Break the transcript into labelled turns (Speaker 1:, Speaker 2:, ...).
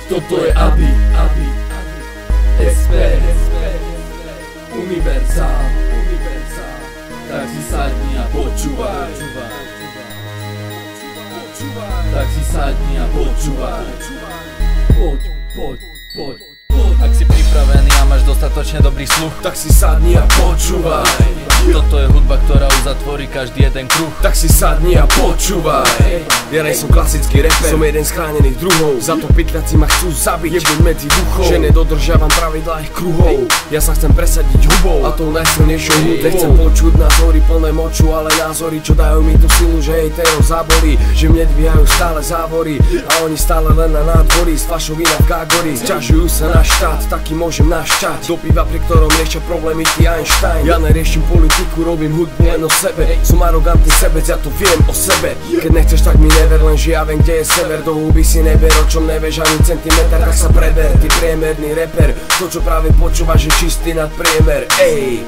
Speaker 1: Toto je Abi SP Univerzál. Tak si sadni a počúvaj. Tak si sadni a počúvaj. Poď.
Speaker 2: Ak si pripravený a máš dostatočne dobrý sluch,
Speaker 1: tak si sadni a počúvaj.
Speaker 2: Toto je hudba, ktorá uzatvorí každý jeden kruh.
Speaker 1: Tak si sadni a počúvaj. Ja nej som klasický rapper, som jeden z chránených druhov. Za to pytľaci ma chcú zabiť, jebnúť medzi duchov. Že nedodržiavam pravidlá ich kruhov. Ja sa chcem presadiť hubou a tou najsilnejšou hudbou. Nechcem počuť názory plné moču, ale názory, čo dajú mi tú silu, že hejterov zabolí. Že mne dvíhajú stále závory a oni stále len na nádvorí. Z flašovina v Gágori sťažujú sa na štát, taký môžem našťať. Do piva, pri ktorom riešia problémy ty Einstein. Ja neriešim politiku, robím hudbu len o sebe. Som arogantný sebec, ja to viem o sebe. Keď nechceš, tak mi never, lenže ja viem, kde je sever. Do huby si neber, o čom nevieš ani centimetr. Tak sa preber, ty priemerný reper. To, čo práve počúvaš, je čistý nadpriemer. Ej.